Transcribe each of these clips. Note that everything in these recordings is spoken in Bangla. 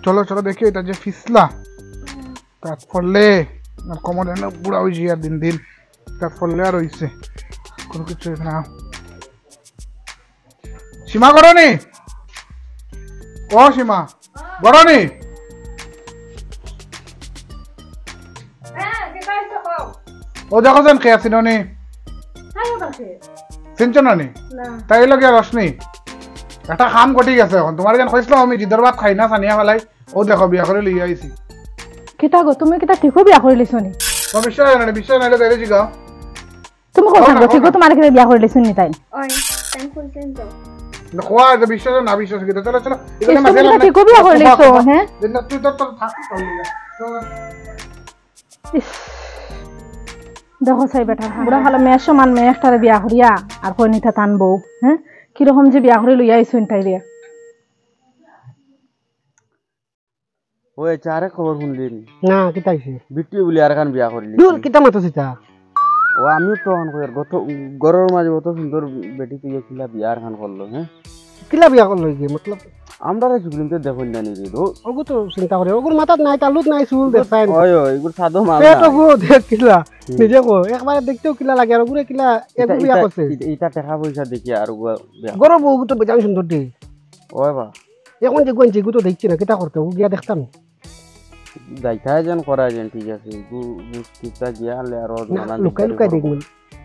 চলো চলো দেখি এটা যে ফিসলা কাজ পড়লে আর কমর এনে বুড়া হয়েছি আর দিন দিন কাজ পড়লে আর হইছে কোনো কিছু না। সীমা করনি ও সীমা করনি ও যখন খেয়ে আসি নি চিনছো না নি তাই লগে রশনি একটা খাম ঘটি গেছে এখন তোমার যেন কইছিল আমি জিদর ভাত খাই না সানিয়া ফেলাই ও দেখো বিয়া করে লিয়ে আইছি কিতা গো তুমি কিতা ঠিক বিয়া করে লিছো নি বিশ্বাস নাইলে তাইলে জিগাও তুমি কথা গো ঠিক তোমার কি বিয়া করে লিছো নি তাই ওই টাইম ফুলছেন তো না কোয়া যে বিশ্বাস না বিশ্বাস কি চলো চলো এটা মাঝে না ঠিক বিয়া করে লিছো হ্যাঁ দিন তুই তো থাক দেখো সাই বেটা বুড়া ভালো মেয়ের সমান মেয়ে একটারে বিয়া করিয়া আর কই নিতা টানবো হ্যাঁ কিরকম যে বিয়া করে লইয়া আইসুন তাই রে ওই চারে খবর শুনলিন না কিতাইছে বিটি বলি আর কান বিয়া করিলি দূর কিতা মাতো সিতা ও আমিও তো অন কই গত গরর মাঝে কত সুন্দর বেটি তুই কিলা বিয়ার খান করলো হ্যাঁ কিলা বিয়া করলো কি মতলব আমরা সুগ্রিমতে দেখুন না নি রে ওগু তো চিন্তা করে ওগুর মাথাত নাই তালুত নাই চুল দেখাই ওই ওই এগুলো সাদো মাল না পেট ওগু দেখ কিলা নিজে কো একবার দেখতেও কিলা লাগে আর ওগুরে কিলা একু বিয়া করছে এটা টাকা পয়সা দেখি আর বিয়া গরব ওগু তো বেজান সুন্দর দি ওই বা এখন যে গঞ্জি গু তো দেখছি না কিতা করতে ও গিয়া দেখতাম যাইতা যেন করা যেন ঠিক আছে গু কিতা গিয়া লে আর না লুকাই লুকাই দেখমু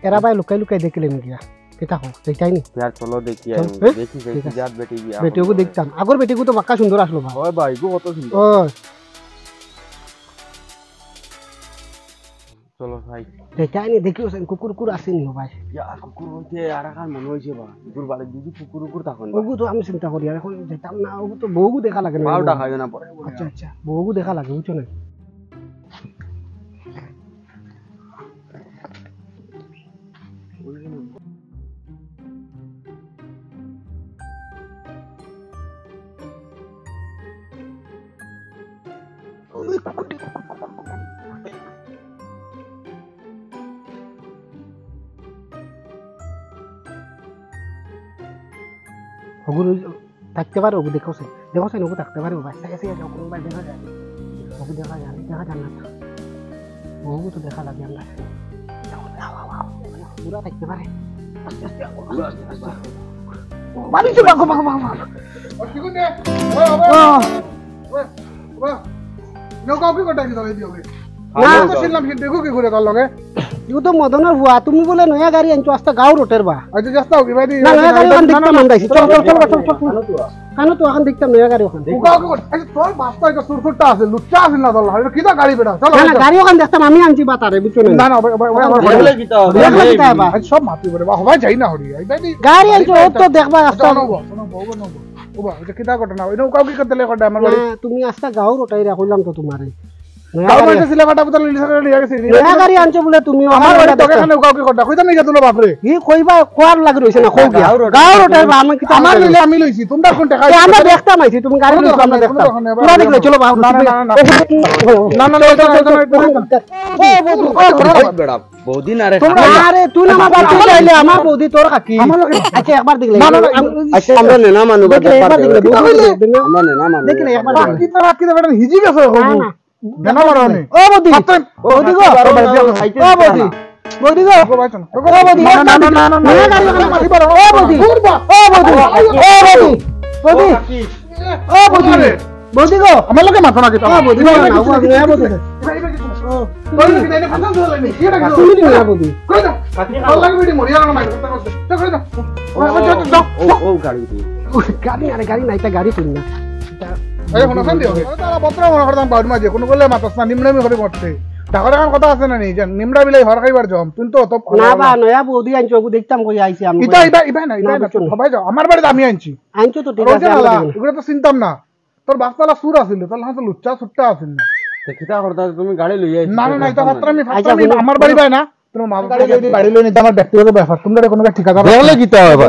এরা ভাই লুকাই লুকাই দেখলেম গিয়া কিতা কো দেখাই নি यार चलो देखिए देखी देखी जात बेटी बिया बेटी को देखताम আগর বেটি কো তো বাক্কা সুন্দর আসলো ভাই ওই ভাই গো কত সুন্দর ওই চলো ভাই দেখাই নি দেখিও সেন কুকুর কুকুর আসেনি ভাই यार কুকুর হইছে আর কান মনে হইছে বা কুকুর বাড়ি দুজি কুকুর কুকুর থাকুন ওগু তো আমি চিন্তা করি আর এখন যেতাম না ওগু তো বহুগু দেখা লাগে না পাউডা খাইবে না পরে আচ্ছা আচ্ছা বহুগু দেখা লাগে বুঝছো না ওগুলো থাকতে পারে ওগু দেখো সে ওগু থাকতে পারে বাচ্চা গেছে যাও কোনো ভাই দেখা যায় ওগু দেখা যায় না ওগু তো দেখা লাগে আমরা পুরা থাকতে পারে আস্তে আস্তে বাড়ি চলে বাগো কি কোনে ও নৌকা কি কটা কি ধরে দিওগে না তো ছিলাম কি দেখো কি করে তার লগে ইউ তো মদনের হুয়া তুমি বলে নয়া গাড়ি আনছো আস্তা গাঁও রোটের বা আচ্ছা যাস্তাও কি ভাই না নয়া গাড়ি ওখান দেখতে মান গাইছি চল কানো তো এখন দেখতাম নয়া গাড়ি ওখান নৌকা কি আচ্ছা তোর বাস্তা এটা সুরসুরটা আছে লুচ্চা আছে না দল এটা কিটা গাড়ি বেটা চলো না গাড়ি ওখান দেখতাম আমি আনছি বাতারে বুঝছো না না দেখলে কিতা সব মাতি বলে বা হবাই যাই না হরি গাড়ি আনছো ও তো দেখবা আস্তা ও বা এটা কিটা ঘটনা ওই নৌকা কি করতে লাগে আমার বাড়ি তুমি আস্তা গাঁও রোটাই রাখলাম তো তোমারে গাও মানে ছিল কাটা পুতল লিসা করে লিয়া গেছে নয়া গাড়ি আনছো বলে তুমি আমার বাড়ি তোকে এখানে নৌকা কি করতে কইতা নাই তুলো বাপ রে কি কইবা কোয়ার লাগি রইছে না কই গিয়া গাঁও রোটাই বা আমি কি আমার নিলে আমি লইছি তোমরা কোন টাকা আমরা দেখতাম আইছি তুমি গাড়ি লইছো আমরা দেখতাম পুরা দেখলে চলো বাবু না বেড়া বহুদিন আরে আরে তুই না আমার বাড়ি চাইলে আমার বৌদি তোর কাকি আচ্ছা একবার দেখলে আচ্ছা আমরা নেনা মানু একবার দেখলে আমরা নেনা মানু দেখলে একবার কি তো রাখি দেবেন হিজি গেছে দেনা মারনে ও বৌদি বৌদি গো ও বৌদি বৌদি গো ও বৌদি না না না না না ও বৌদি ও বৌদি ও বৌদি বৌদি ও বৌদি বৌদি গো আমার লগে মাথা না কিতা ও বৌদি না বৌদি কই কি দেনে ফাটা ধরে নি কি রাখছো তুমি না বৌদি কই দাও ভাল লাগবে এটি মরিয়া না মাইক করতে করতে তো কই দাও ও গাড়ি দি গাড়ি আরে গাড়ি নাই তা গাড়ি তুই না এই হন খান দিও তারা পত্র মনে করতাম বাউড মাঝে কোন বলে মাতস না নিমড়ামি করে করতে টাকার এখন কথা আছে না নি যে নিমড়া বিলাই হর খাইবার জম তুই তো না বা নয়া বৌদি আনছো ওগু দেখতাম কই আইছি আমি ইবা না সবাই যাও আমার বাড়িতে আমি আনছি আনছো তো ঠিক আছে এগুলো তো চিন্তাম না তোর বাসতলা সুর আছিল তোর হাতে লুচ্চা সুট্টা আছিল না কিতা করতা তুমি গাড়ি লই আইছো না না এটা মাত্র আমি আমার বাড়ি বাই না তোমার মা গাড়ি যদি বাড়ি লই নিতে আমার ব্যক্তিগত ব্যাপার তোমরা কোনো ঠিকাদার দেখলে কিতা হবে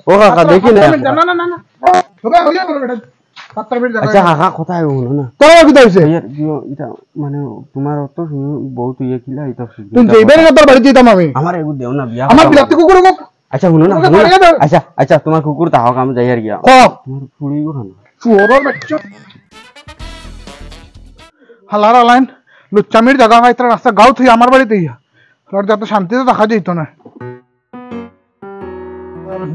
ও কাকা দেখি না না না না না তবে হইয়া করবে এটা আচ্ছা কাকা কথা হইলো না তোর কি হইছে এটা মানে তোমার তো বহুত ইয়ে কিলা এটা তুই যাইবে না তোর বাড়িতে দিতাম আমি আমার এগু দেও না বিয়া আমার বিলাতি কুকুর আচ্ছা শুনো না আচ্ছা তোমার কুকুর তাহক আমি যাই আর গিয়া তোমার ফুড়ি গো না চোরের বাচ্চা হালার আলাইন লুচ্চামির জায়গা পাইতে রাস্তা গাঁও থেকে আমার বাড়িতে ইয়া যাতে শান্তিতে দেখা যেত না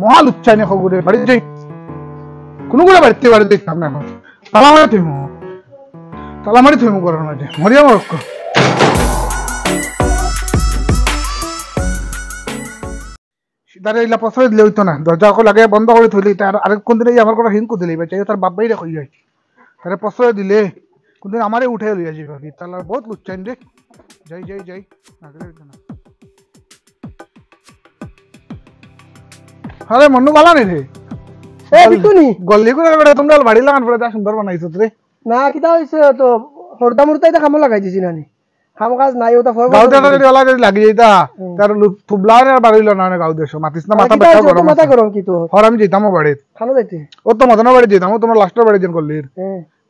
মহা লুচ্চাই না খবরে বাড়িতে যাই কোনো করে বাড়িতে দেখতাম না এখন তালামারি থইমু করার মাঝে মরিয়া মরক্ক সিধারে ইলা প্রশ্রয় দিলে হইতো না দরজা লাগে বন্ধ করে থইলে তার আরেক কোন দিন আমার কথা হিংকু দিলে চাই তার বাপ বাইরে হয়ে যায় তারে প্রশ্রয় দিলে কোনদিন আমারে উঠে লইয়া যাবে তাহলে বহুত লুচ্চাইন রে যাই আরে মন্নু বালা নেই রে বিকুনি গল্লি করে তোমরা বাড়ি লাগান পরে যা সুন্দর বানাইছো রে না কিতা হইছে তো হরদা মুরতাইতে কাম লাগাই দিছি নানি কাম কাজ নাই ওটা ফর গাউতে ওলা যদি লাগি যাইতা তার তুবলারে বাড়িলো না গাউ দেশো মাতিস না মাথা গরম কি তো হর আমি যেতাম বাড়ি খানো যাইতে ও তো মদন বাড়ি যেতাম তোমার লাস্টের বাড়ি যেন করলির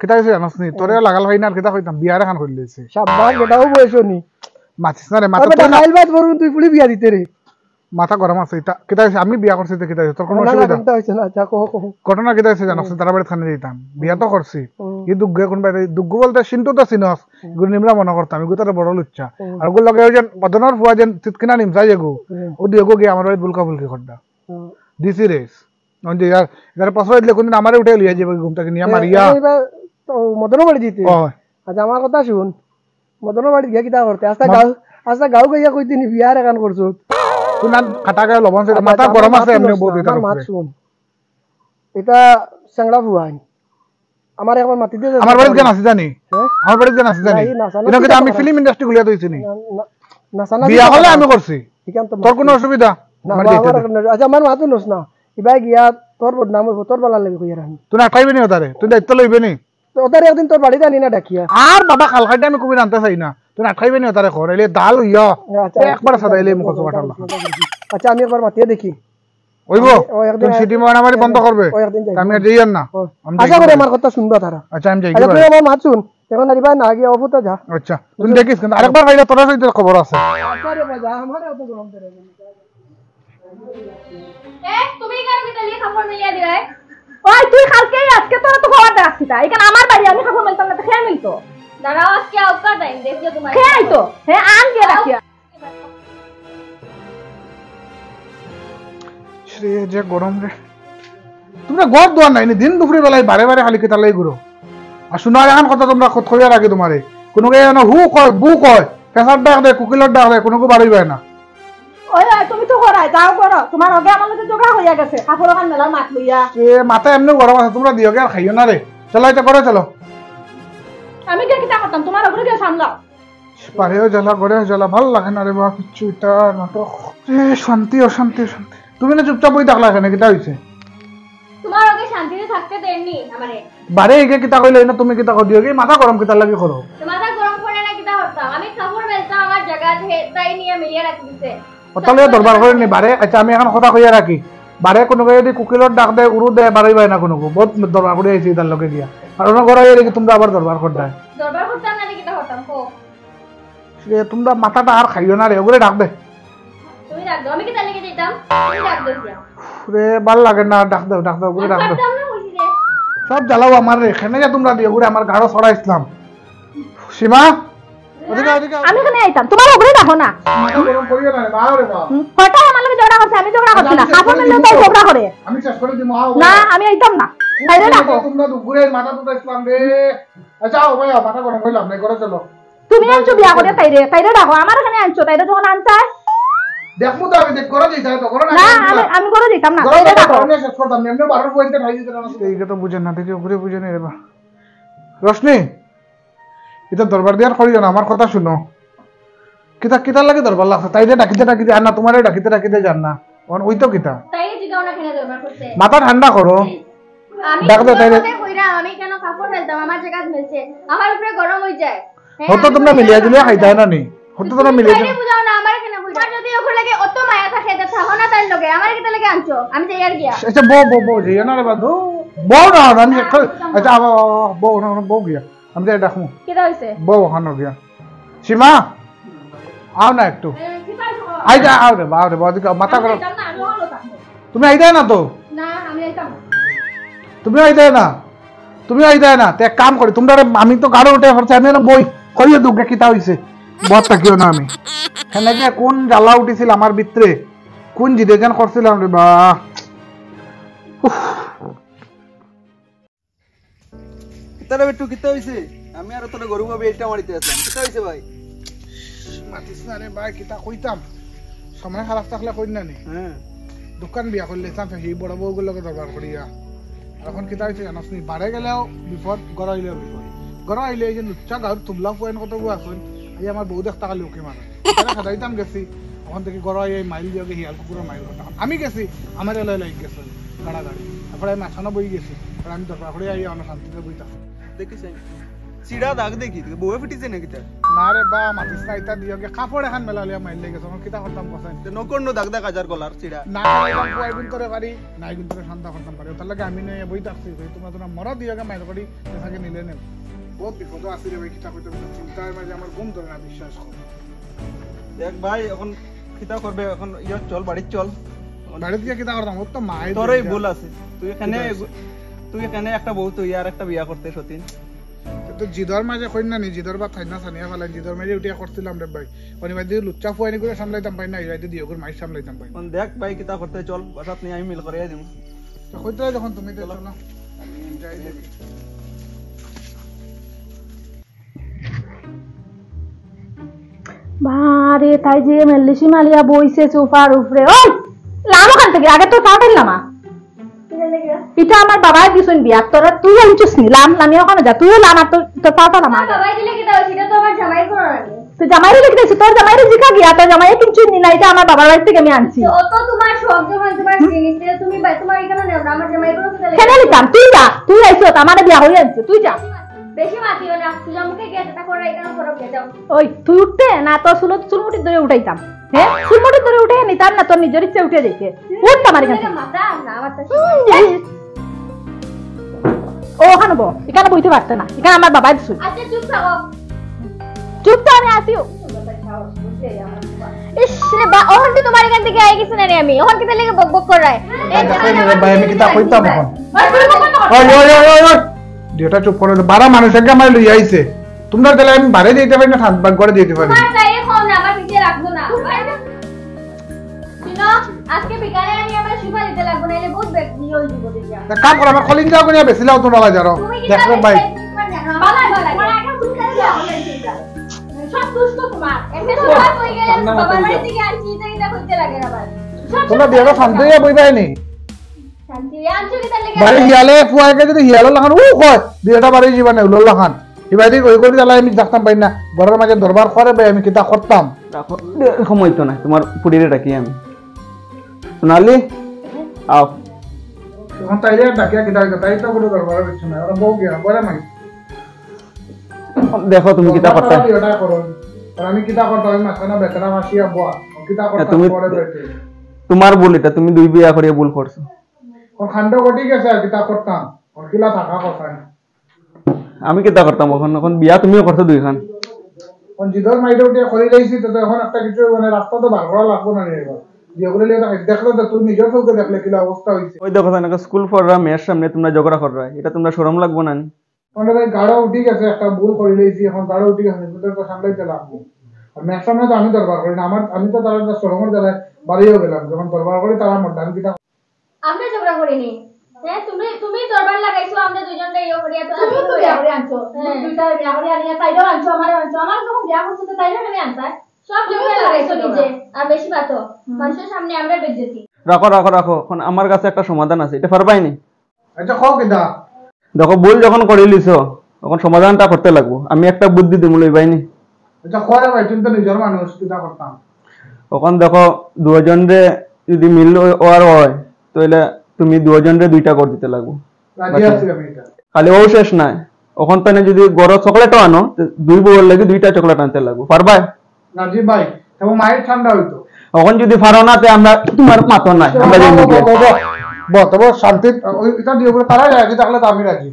কিতা হইছে জানাস নি তোরে লাগাল ভাই না আর কিতা কইতাম বিয়ারে খান কইলেছে শাবাশ বেটাও বয়সো নি মাতিস না রে মাথা তো নাইল বাদ বরুন তুই পুলি বিয়া দিতে রে মাথা গরম আছে এটা কিতা হইছে আমি বিয়া করছি তো কিতা হইছে তোর কোনো অসুবিধা না হইছে না যা কো ঘটনা কিতা হইছে জানাস তার বাড়ি খানে যেতাম বিয়া তো করছি ই দুগ্গে কোন বাইরে দুগ্গ বলতে সিনটো তো সিনস গুর নিমরা মনে করতাম আমি গুতারে বড় লুচ্চা আর গুল লগে যেন মদনর ফুয়া যেন তিতকিনা নিমসা যেগো ও দিগো গে আমার বাড়ি বুলকা বুলকি করদা দিছি রেস অন যে यार পাসওয়ার্ড দিলে কোনদিন আমারে উঠে লিয়া যাবে ঘুমটাকে নিয়া মারিয়া তো মদন বাড়ি দিতে আচ্ছা আমার কথা শুন মদন বাড়ি গিয়া কিতা করতে আস্তা গাও গইয়া কই দিন বিয়ার একান করছো তুই না কাটা গায় লবণ সে মাথা গরম আছে এমনি বহুত এটা মাত শুন এটা সংড়া ফুয়াই আমার একবার মাটি দিয়ে আমার বাড়ি কেন আছে জানি আমার বাড়ি কেন আছে জানি এটা কি আমি ফিল্ম ইন্ডাস্ট্রি গুলিয়া দইছি নি না বিয়া হলে আমি করছি তোর কোনো অসুবিধা আচ্ছা আমার মাতু নস না ইবাই গিয়া তোর বদনাম তোর বলা লাগবে কইরা তুই না খাইবি নি ওতারে তুই দায়িত্ব লইবি নি তো ওতারে একদিন তোর বাড়িতে আনি না ডাকিয়া আর বাবা খাল খাইতে আমি কবি আনতে চাই না তুই না খাইবি নি ওতারে খরাইলে ডাল হইয়া একবার সাদাইলে মুখ কাটালা আচ্ছা আমি একবার মাটিয়ে দেখি ওইবো তুই সিটি মারামারি বন্ধ করবে আমি আর যাইয়ান না আশা করি আমার কথা শুনবা তারা আচ্ছা আমি যাই আচ্ছা তুই আমার মাত শুন এখন আরিবা না গিয়া অফুতা যা আচ্ছা তুই দেখিস কিন্তু আরেকবার খাইলে তোর সাথে খবর আছে আরে বাবা আমারে অত গরম করে তুমি কেন মিতালি খাবার মিলিয়ে দিলে ওই তুই কালকে আজকে তোরা তো খবর রাখছিস এখানে আমার বাড়ি আমি খাবার মিলতাম না তো খেয়ে মিলতো দাঁড়াও আজকে আউকা টাইম দেখো তোমার খেয়ে আইতো হ্যাঁ আন দিয়ে রাখিয়া শ্রী যে গরম রে তোমরা গড় দোয়া নাই দিন দুপুরে বেলায় বারে বারে খালি কেতালাই ঘুরো আর শোনার এখন কথা তোমরা খোঁজা রাখি তোমারে কোনো কে হু কয় বু কয় ফেসার ডাক দেয় কুকিলের ডাক দেয় কোনো বাড়ি পায় না ওই তুমি তো করাই যাও করো তোমার আগে আমার লগে ঝগড়া হইয়া গেছে কাপড় খান মেলা মাছ লইয়া এ মাথা এমনি গরম আছে তোমরা দিও গে আর খাইও না রে চলো এটা করে চলো আমি কে কিটা করতাম তোমার উপরে কে সামলাও পারেও জ্বালা গড়েও জ্বালা ভালো লাগে না রে বা কিচ্ছু এটা নাটক শান্তি অশান্তি শান্তি তুমি না চুপচাপ বই থাকলা এখানে কিটা হইছে তোমার আগে শান্তিতে থাকতে দেননি আমারে বারে এগে কিটা কইলে না তুমি কিটা কর দিও গে মাথা গরম কিটা লাগি করো মাথা গরম করে না কিটা হতাম আমি কাপড় মেলতাম আমার জায়গা থেকে তাই নিয়ে মিলিয়ে রাখি দিতে ওতালে দরবার করে নি বারে আচ্ছা আমি এখন কথা কইয়া রাখি বারে কোনো যদি কুকিলর ডাক দেয় উড়ু দেয় বাড়াই বাই না কোনো বহুত দরবার করে আইছি তার লগে গিয়া আর ওনা গড়াই রেখে তোমরা আবার দরবার করতে দরবার করতাম না কিটা হতাম কো সে তোমরা মাথাটা আর খাইও না রে ওগুলো ডাক দে তুমি ডাক দাও আমি কি তালিকে দিতাম তুমি ডাক দাও রে ভাল লাগে না ডাক দাও ওগুলো ডাক দাও করতাম না কইছি রে সব জ্বালাও আমার রে এখানে যা তোমরা দিও ওগুলো আমার গাড়ো ছড়া ইসলাম সীমা ওদিকে ওদিকে আমি এখানে আইতাম তোমার উপরে রাখো না মাথা গরম করিও না রে মা রে মা হঠাৎ আমার লগে ঝগড়া করছে আমি ঝগড়া করছি না কাপড় মেলে তো ঝগড়া করে আমি শেষ করে দিমু আও না আমি আইতাম না বাইরে রাখো তোমরা দুপুরে মাথা তো ইসলাম রে আচ্ছা ও ভাই মাথা গরম কইলাম না করে চলো তুমি আনছো বিয়া করে তাইরে রাখো আমার এখানে আনছো তাইরে যখন আনছাই দেখমু তো আমি দেখ করে দিই তো করে না না আমি করে দিতাম না তাইরে রাখো আমি শেষ করতাম এমনি 12 পয়েন্ট খাই দিতে না এইটা তো বুঝেন না দেখি ঘুরে বুঝে নে রে বা রোশনি এটা দরবার দিয়ার করিও না আমার কথা শুনো কিতা লাগে দরবার লাগছে তাইরে ডাকিতে আর না তোমারে ডাকিতে জান না ওই তো কিতা তাই জিগাও না কেন দরবার করতে মাথা ঠান্ডা করো আমি ডাক দাও তাইরে কইরা আমি কেন কাপড় মেলতাম আমার জায়গা মেলছে আমার উপরে গরম হই যায় হতো তোমরা মিলিয়া দিলে খাইতা না নি হতো তোমরা মিলিয়া তাইরে বুঝাও না আমার কেন কইরা যদি ওখানে লাগে অত মায়া থাকে তা থাকো না তার লগে আমার কি লাগে আনছো আমি যাই আর গিয়া আচ্ছা বো যাইও না রে বাদু বো না আমি আচ্ছা বো গিয়া আমি যাই ডাকমু কিটা হইছে বো ওখানে গিয়া সীমা আও না একটু আইতা আও রে বাদিকে মাথা গরম না আমি হলো থাকবো তুমি আইতা না তো না আমি আইতাম তুমি আইতা না তুমি আইতাই না, তে এক কাম করি তোমরা, আমি তো গাড়ো উঠে পড়ছি, আমি না বই করিয়ে দুঃখে কিতা হইছে বদ থাকিও না। আমি সেনেকে কোন জ্বালা উঠিছিল আমার ভিতরে, কোন জিদেজান করছিলাম রে বা। কিতারে বেটু কিতা হইছে? আমি আর তোরে গরু ভাবে এটা মারিতে আসলাম। কিতা হইছে ভাই? মাতিস না রে ভাই, কিতা কইতাম, সময় খারাপ থাকলে কই না নি। হ্যাঁ দোকান বিয়া করলে সেই বড় বউগুলোকে দরবার করিয়া, আর এখন কিতা হইছে জানাস নি, বাড়ে গেলেও বিপদ, গড় আইলেও বিপদ। গড় আইলে এই যে লুচ্চা গাঁত তুমলা পয়েন্ট কত বউ আসুন, এই আমার বউ দেখতে কালি ওকে মারে খাদাইতাম গেছি, এখন থেকে গড় এই মাইল দিয়ে হিয়াল কুকুরের মাইল করতাম। আমি গেছি, আমার এলাই লাইক গেছে গাড়া গাড়ি, তারপরে আমি মাছানো বই গেছি, আমি দরবার করে আই অনেক শান্তিতে বইতাম। দেখিস সিডা দাগ দেখি বউয়ে ফিটিছে নাকি তার? না রে বা, মাতিস না, ইতা দিয়ে কাপড় এখন মেলা লিয়া মাইল লেগে গেছে, কিতা করতাম কথা নকর নো দাগ দাগ হাজার গলার সিডা না গুণ করে পারি, নাই গুণ করে শান্তা করতাম পারি, তার লাগে আমি নয় বই থাকছি, তোমরা তোমরা মরা দিয়ে মাইল করি তাকে নিলে নেব। বহুত বিপদ আছে রে ভাই, কিতা কইতে চিন্তার মাঝে আমার ঘুম ধরে না, বিশ্বাস কর। দেখ ভাই এখন কিতা করবে, এখন ইয়া চল বাড়ি চল। বাড়ি দিয়ে কিতা করতাম, ওর তো মাই তোরই ভুল আছে, তুই এখানে একটা বউ তুই আর একটা বিয়া করতে সতীন। তো জিদর মাঝে কই না নি, জিদর বা থাইনা সানিয়া ফেলাই, জিদর মাঝে উঠিয়া করছিলাম রে ভাই, অনিবাই দিয়ে লুচ্চা ফুয়ানি করে সামলাইতাম পাই না, ইরাইতে দিয়ে ওর মাই সামলাইতাম পাই। দেখ ভাই কিতা করতে চল, বাসাত নিয়ে আমি মিল করে দিম। তো কইতে যখন তুমি তো চলো আমি যাই দেখি। বারে তাই যে মেল্লিসি মালিয়া বইছে সোফার উপরে। ওই লাম ওখান থেকে, আগে তো তাড়াতাড়ি লামা। এটা আমার বাবাই দিছেন বিয়া, তোরা তুই আনছিস নি, লাম লামিয়া ওখানে যা, তুইও লাম, আর তোর তাড়াতাড়ি লামা। বাবাই দিলে কি দাও, সেটা তো আমার জামাই করার আগে। তো জামাইরে লিখে দিয়েছি, তোর জামাইরে জিকা গিয়া, তোর জামাইরে কিনছু নি না, এটা আমার বাবার বাড়ি থেকে আমি আনছি। তো অত তোমার শখ যখন তোমার জিনিস তুমি তোমার এখানে নেও না, আমার জামাই কোনো কথা কেন নিতাম, তুই যা, তুই আইছো, আমারে বিয়া হয়ে আনছে, তুই যা। বেশি মাতিও না, সুজামুখে গিয়ে যেটা করে এখানে করো, গে যাও। ওই তুই উঠতে না, তোর চুলমুটির ধরে উঠাইতাম, হ্যাঁ চুলমুটির ধরে উঠে নিতাম না, তোর নিজের ইচ্ছে উঠে যেতে উঠতাম আমার এখানে। মাথা না আমার তো ও ওখানে বো, এখানে বইতে পারতে না, এখানে আমার বাবা দিছু। আচ্ছা চুপ থাকো, চুপ তো আমি আসিও। ইস রে বা, ওহন তো তোমার এখান থেকে আই গেছ না রে, আমি ওহন কিতা লাগে বক বক করায়। ভাই আমি কিতা কইতাম এখন, ওই ওই ওই ওই ওই যেটা চুপ করে, 12 মানুষের গামাই লই আইছে, তোমরা তাহলে আমি বাড়ি দিতে পারি না, ঠান্ডা করে দিতে পারি। তোমার গায়ে খাও না, আমার পিছে রাখবো না। শুনো, আজকে বিকালে আমি আমার সুপা দিতে লাগবো না, এলে বহুত বেগ নিয়ে হই দিব দিয়া। তা কাম করে আমার কলিং যাও কোনিয়া বেছিলাও তোমরা বাজারো দেখবে ভাই। বালা বালা তোমার এখন তুমি করে যাও, সব দুষ্ট তোমার। এমনি সুপা কই গেলে বাবার বাড়ি থেকে আনছি, এটা কইতে লাগে না ভাই। তোমরা বিয়াটা শান্তিয়ে বইবাই নি, শান্তি আনছো কিতা লাগে? বাড়ি হিয়ালে ফুয়াকে যদি হিয়ালো লাখান ও কয় বিয়াটা বাড়ি জীবনে উল্ল লাখান, ইবাদি কই করি তাহলে আমি দেখতাম পাই না, ঘরের মাঝে দরবার করে ভাই আমি কিতা করতাম। রাখো সময় তো নাই, তোমার পুড়িরে ডাকি আমি। সোনালি আও, এখন তাইলে ডাকিয়া কিতা হইতো, তাই তো কোনো দরবার হইছে না, ওরা বউ গিয়া বলে মাই দেখো তুমি কিতা করতে। বিয়াটা করো, আর আমি কিতা করতাম, আমি মাছখানা বেচনা মাসিয়া বয়া কিতা করতাম তুমি পরে বেটে। তোমার ভুল এটা, তুমি দুই বিয়া করিয়া ভুল করছো। কোন খান্ড গটি গেছে আর কিতা করতাম, আর কিলা থাকা কথা না। আমি কিতা করতাম এখন বিয়া তুমিও করছো দুইখান। কোন জিদর মাইরে উঠিয়া খলি লাইছি, তো এখন একটা কিছু মানে রাস্তা তো বার করা লাগবো না রে, এবার যেগুলো লিয়ে দেখলো তো তুই নিজের চোখে দেখলে কিলা অবস্থা হইছে। ওই দেখো না স্কুল পড়রা মেয়ের সামনে তোমরা ঝগড়া কররা, এটা তোমরা শরম লাগবো না? মানে গাড়া উঠি গেছে, একটা ভুল করে লাইছি, এখন গাড়া উঠি গেছে, তোদের তো সামলাইতে লাগবো। আর মেয়ের সামনে তো আমি দরবার করি না, আমি তো তারা শরমের জ্বালায় বাড়িও গেলাম, যখন দরবার করি তারা মধ্যে আমি কিতা আমরা ঝগড়া করিনি। হ্যাঁ তুমি দরবার লাগাইছো, আমরা দুইজনটা ইয়ে করিয়া তো তুমি তো বিয়া করে আনছো, দুইটা বিয়া করে আনিয়া তাইও আনছো, আমারও আনছো, আমার যখন বিয়া করছো তো তাইও আমি আনতাই। সব ঝগড়া লাগাইছো নিজে, আর বেশি বাতো মানুষের সামনে আমরা বেজ্জতি। রাখো রাখো রাখো, এখন আমার কাছে একটা সমাধান আছে, এটা পারবাই নি? আচ্ছা খাও কিতা। দেখো ভুল যখন করে লিছো তখন সমাধানটা করতে লাগবো, আমি একটা বুদ্ধি দিমু লইবাইনি। আচ্ছা কয় ভাই, তুমি তো নিজের মানুষ, কিতা করতাম। তখন দেখো দুজনরে যদি মিল ওয়ার হয় তাহলে তুমি দুজনরে দুইটা করে দিতে লাগবো। রাজি আছি আমি এটা। খালি ও শেষ নাই, ওখান থেকে যদি গড় চকলেটও আনো, দুই বউর লাগে দুইটা চকলেট আনতে লাগবো, পারবাই? রাজি ভাই, এবং মায়ের ঠান্ডা হইতো। এখন যদি পারো না তে আমরা তোমার মাতো নাই, আমরা যেমন তবে শান্তি এটা দিয়ে তারা রাজি থাকলে তো আমি রাজি।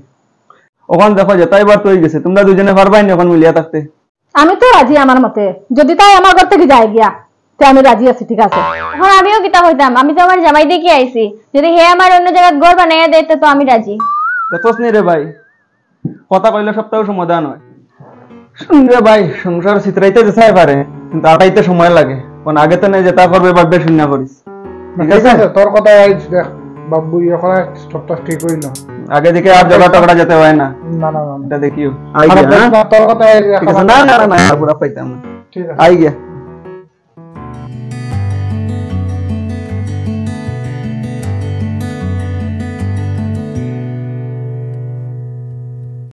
ওখান দেখো যে তাই বার তো হয়ে গেছে, তোমরা দুজনে পারবাই না এখন মিলিয়া থাকতে। আমি তো রাজি আমার মতে, যদি তাই আমার ঘর থেকে যায় গিয়া তো আমি রাজি আছি, ঠিক আছে। এখন আমিও কিতা হইতাম, আমি তো আমার জামাই দেখে আইছি, যদি হে আমার অন্য জায়গায় ঘর বানাইয়া দেয় তো আমি রাজি। দেখোস নি রে ভাই, কথা কইলে সপ্তাহে সমাধান হয় শুনবে ভাই সংসার চিত্রাইতে যেতে পারে কিন্তু আটাইতে সময় লাগে কোন আগে তো নেই যেটা করবে ভাববে শূন্য করিস ঠিক আছে তোর কথা দেখ বাবু ইয়ে করা সবটা ঠিক হইল আগে দিকে আর জগা টগড়া যেতে হয় না না না না এটা দেখিও তোর কথা ঠিক আছে না না না না পুরা পাইতাম না ঠিক আছে আই গিয়া